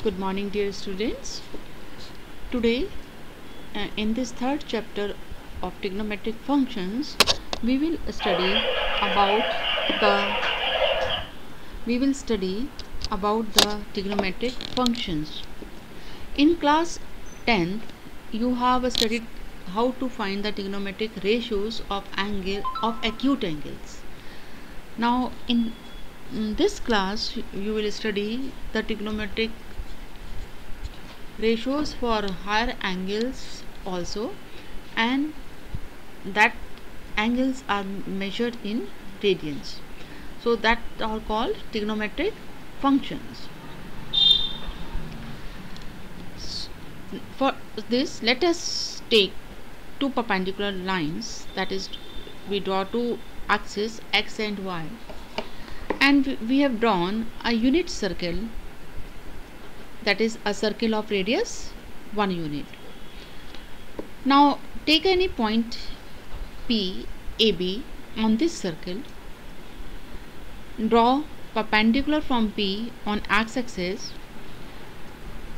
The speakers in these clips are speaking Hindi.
Good morning, dear students. Today, in this third chapter of trigonometric functions, we will study about the trigonometric functions. In class 10th, you have studied how to find the trigonometric ratios of acute angles. Now, in this class, you will study the trigonometric ratios for higher angles also, and that angles are measured in radians, so that are called trigonometric functions. For this, let us take two perpendicular lines, that is, we draw two axes x and y, and we have drawn a unit circle, that is a circle of radius 1 unit. Now take any point P, AB on this circle, draw perpendicular from P on x-axis,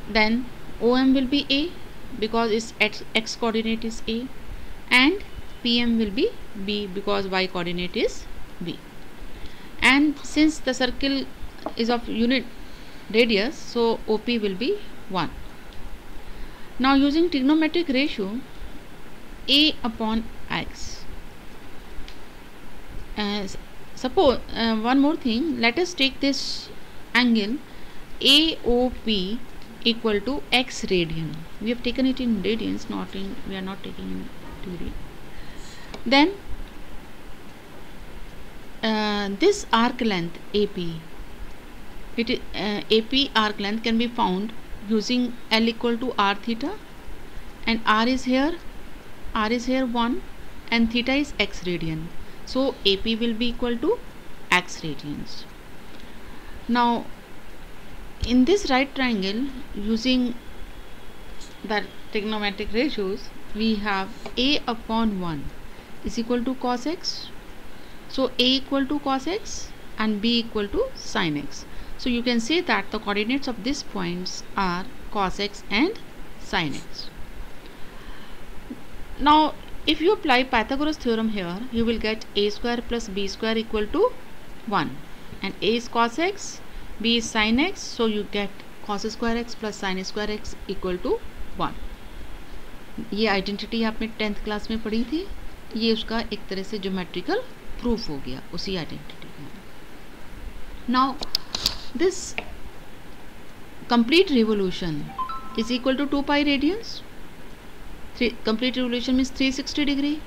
then OM will be A because its x coordinate is A, and PM will be B because y coordinate is B. And since the circle is of unit radius, so OP will be 1. Now using trigonometric ratio A upon x, suppose one more thing, let us take this angle AOP equal to x radian. We have taken it in radians, we are not taking in degree. Then this arc length AP, AP arc length can be found using L equal to r theta, and r is here 1, and theta is x radian, so AP will be equal to x radians. Now in this right triangle, using the trigonometric ratios, we have A upon 1 is equal to cos x, so A equal to cos x and B equal to sin x. So you can say that the coordinates of these points are cos x and sin x. Now if you apply Pythagoras theorem here, you will get a square plus b square equal to 1, and a is cos x, b is sin x, so you get cos square x plus sin square x equal to 1. ये आइडेंटिटी आपने 10th क्लास में पढ़ी थी, ये उसका एक तरह से ज्योमेट्रिकल प्रूफ हो गया उसी आइडेंटिटी का. Now this complete revolution is equal to 2 pi radians. Complete revolution means 360 degree.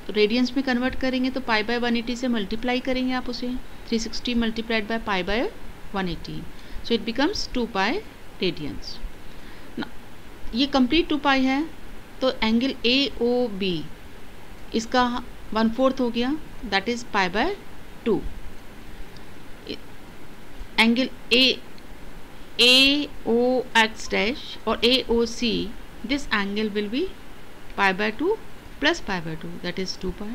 Radians में कन्वर्ट करेंगे तो पाई बाय 180 से मल्टीप्लाई करेंगे आप उसे, 360 multiplied by pi by 180, so it becomes 2 pi radiance. ये कंप्लीट 2 पाई है, तो एंगल AOB इसका 1/4 हो गया, that is pi by 2. Angle AOX dash or AOC, this angle will be pi by 2 plus pi by 2, that is 2 pi,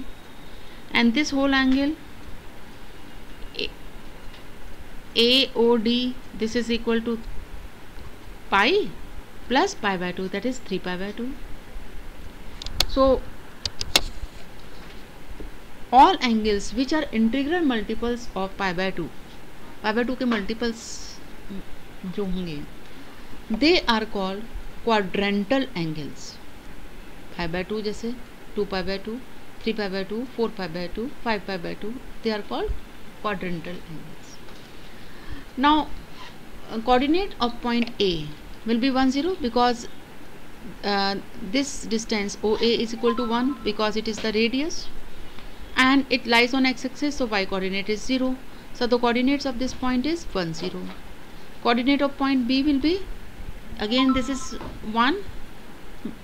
and this whole angle AOD, this is equal to pi plus pi by 2, that is 3 pi by 2. So all angles which are integral multiples of pi by 2 के मल्टीपल्स जो होंगे, they are called quadrantal angles. Pi by 2 जैसे 2 pi by 2, 3 pi by 2, 4 pi by 2, 5 pi by 2, they are called quadrantal angles. Now coordinate of point A will be 1 0 because this distance OA is equal to 1 because it is the radius, and it lies on x-axis, so y coordinate is 0. So the coordinates of this point is 1 0. Coordinate of point B will be, again this is 1,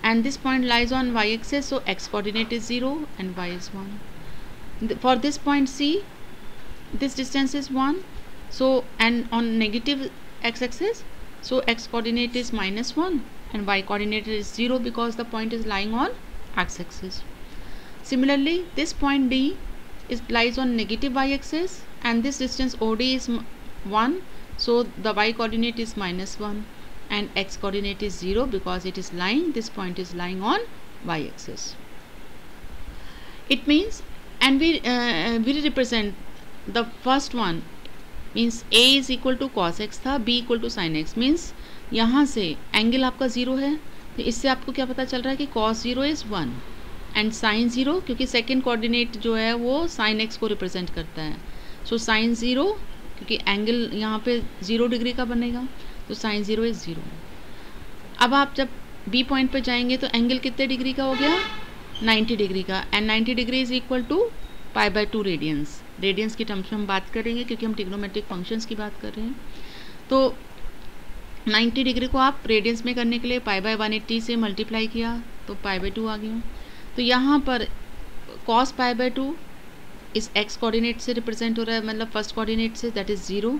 and this point lies on y-axis, so x coordinate is 0 and y is 1. For this point C, this distance is 1, so, and on negative x-axis, so x coordinate is -1 and y coordinate is 0 because the point is lying on x-axis. Similarly, this point D lies on negative y-axis, and this distance OD is 1, so the y coordinate is -1. and x coordinate is 0 because it is lying, this point is lying on y axis. It means, and we represent the first one means a is equal to cos x था, b equal to sin x, means यहाँ से एंगल आपका 0 है, तो इससे आपको क्या पता चल रहा है कि cos 0 इज़ 1 एंड sin 0, क्योंकि सेकेंड कोऑर्डिनेट जो है वो sin x को रिप्रेजेंट करता है, सो sin 0, क्योंकि एंगल यहाँ पे 0 डिग्री का बनेगा, तो sin 0 इज़ 0. अब आप जब b पॉइंट पर जाएंगे तो एंगल कितने डिग्री का हो गया, 90 डिग्री का, and 90 degree is equal to π/2 radians. Radians की टर्म्स में हम बात करेंगे क्योंकि हम ट्रिग्नोमेट्रिक फंक्शंस की बात कर रहे हैं. तो 90 डिग्री को आप रेडियंस में करने के लिए π/180 से मल्टीप्लाई किया तो π/2 आ गया. तो यहाँ पर cos π/2 इस x कोऑर्डिनेट से रिप्रेजेंट हो रहा है, मतलब फर्स्ट कोऑर्डिनेट से, दैट इज़ 0,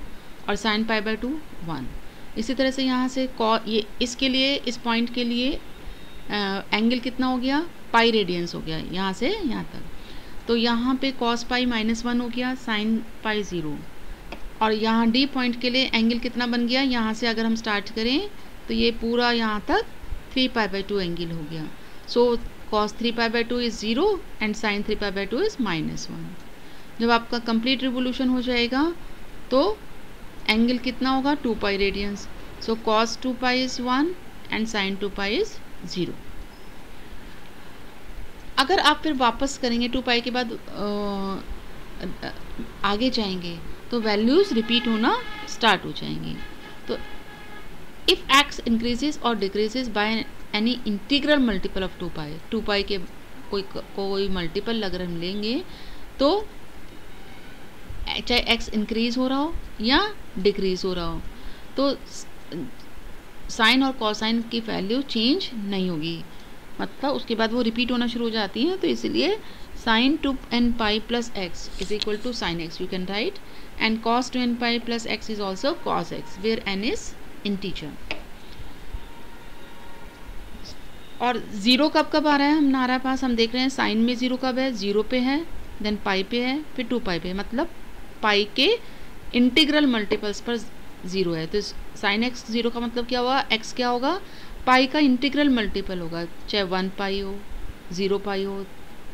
और sin π/2 1. इसी तरह से यहाँ से ये इसके लिए, इस पॉइंट के लिए एंगल कितना हो गया, पाई रेडियंस हो गया यहाँ से यहाँ तक. तो यहाँ पे cos पाई -1 हो गया, sin पाई 0, और यहाँ D पॉइंट के लिए एंगल कितना बन गया, यहाँ से अगर हम स्टार्ट करें तो ये पूरा यहाँ तक 3π/2 एंगल हो गया. So cos 3π/2 is 0 and sin 3π/2 is -1. जब आपका कंप्लीट रिवोल्यूशन हो जाएगा तो एंगल कितना होगा, 2π radians. So cos 2π is 1 and sin 2π is 0. अगर आप फिर वापस करेंगे 2π के बाद आगे जाएंगे तो वैल्यूज़ रिपीट होना स्टार्ट हो जाएंगी. तो इफ़ x इंक्रीजेस और decreases by any integral multiple of 2π के कोई मल्टीपल अगर हम लेंगे तो चाहे x इंक्रीज हो रहा हो या डिक्रीज हो रहा हो तो साइन और कोसाइन की वैल्यू चेंज नहीं होगी, मतलब उसके बाद वो रिपीट होना शुरू हो जाती हैं. तो इसलिए sin 2nπ plus x is equal to sin x you can write, and cos 2nπ plus x is also cos x where n is integer. और 0 कब कब आ रहा है हमारे पास, हम देख रहे हैं साइन में 0 कब है, 0 पे है, देन पाई पे है, फिर 2π पे, मतलब पाई के इंटीग्रल मल्टीपल्स पर 0 है. तो sin x 0 का मतलब क्या हुआ, x क्या होगा, पाई का इंटीग्रल मल्टीपल होगा, चाहे 1π हो, 0π हो,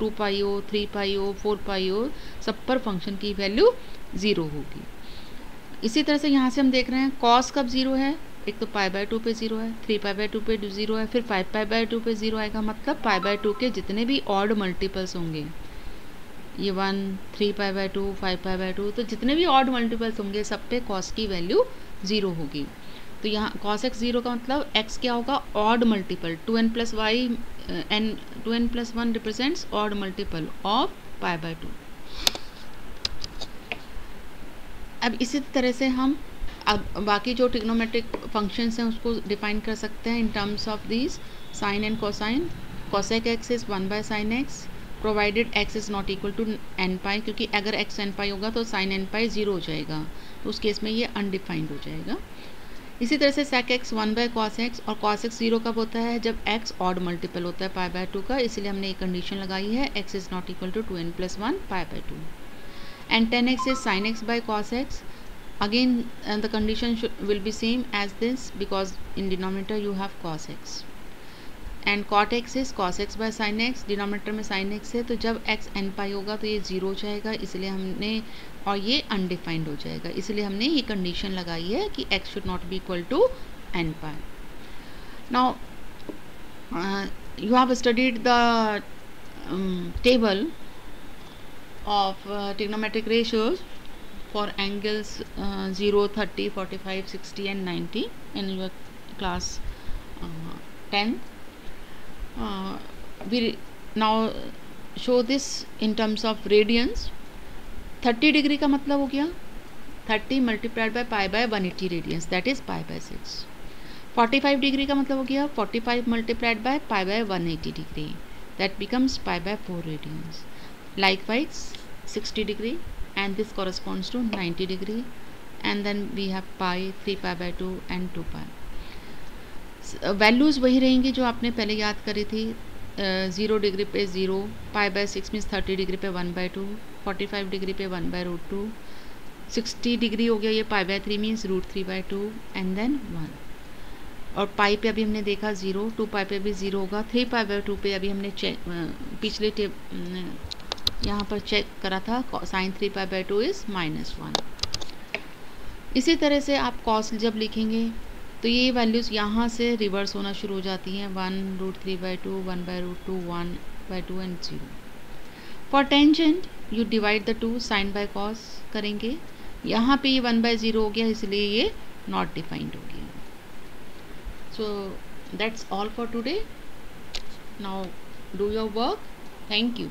2π हो, 3π हो, 4π हो, सब पर फंक्शन की वैल्यू 0 होगी. इसी तरह से यहाँ से हम देख रहे हैं cos कब 0 है, एक तो π/2 पे 0 है, 3π/2 पे 0 है, फिर 5π/2 पे 0 आएगा, मतलब π/2 के जितने भी ऑड मल्टीपल्स होंगे, ये 1, 3π/2, 5π/2, तो जितने भी ऑड मल्टीपल्स होंगे सब पे cos की वैल्यू 0 होगी. तो यहाँ cos x 0 का मतलब x क्या होगा, odd multiple, 2n + y n 2n + 1 represents odd multiple of π/2. अब इसी तरह से हम अब बाकी जो ट्रिग्नोमेट्रिक फंक्शंस हैं उसको डिफाइन कर सकते हैं in terms of these sine and cosine. cosec x is 1/sin x provided x is not equal to nπ, क्योंकि अगर x nπ होगा तो sin nπ 0 हो जाएगा, तो उस केस में ये अनडिफाइंड हो जाएगा. इसी तरह से sec x 1/cos x, और cos x 0 कब होता है, जब x ऑड मल्टीपल होता है π/2 का, इसलिए हमने एक कंडीशन लगाई है x is not equal to 2n + 1 π/2. And tan x is sin x/cos x. Again the condition will be same as this because in denominator you have cos x, and cot x is cos x/sin x, denominator में sin x है, तो जब x nπ होगा तो ये 0 हो जाएगा, इसलिए हमने, और ये अनडिफाइंड हो जाएगा, इसलिए हमने ये कंडीशन लगाई है कि x should not be equal to nπ. Now you have studied the table of trigonometric ratios for angles 0, 30, 45, 60 and 90 in your class 10. We now show this in terms of radians. 30 degree का मतलब हो गया 30 multiplied by π/180 radians, that is π/6. 45 degree का मतलब हो गया 45 multiplied by π/180 degree, that becomes π/4 radians. Likewise 60 degree, and this corresponds to 90 degree, and then we have pi, 3π/2 and 2π. Values वही रहेंगी जो आपने पहले याद करी थी. 0 डिग्री पे 0, π/6 मीन्स 30 डिग्री पे 1/2, 45 डिग्री पे 1/√2, 60 डिग्री हो गया ये π/3 मीन्स √3/2 एंड देन 1. और पाई पे अभी हमने देखा 0, 2 पाई पे भी 0 होगा, 3 पाई बाय 2 पे अभी हमने पिछले यहाँ पर चेक करा था, साइन 3 पाई बाय 2 इज़ -1। इसी तरह से आप कॉस जब लिखेंगे तो ये वैल्यूज़ यहाँ से रिवर्स होना शुरू हो जाती हैं, 1√3/2, 1/√2, 1/2 and 0। For tangent you divide the two sine by cos करेंगे, यहाँ पे ये 1/0 हो गया इसलिए ये नॉट डिफाइंड हो गया। So that's all for today, now do your work, thank you.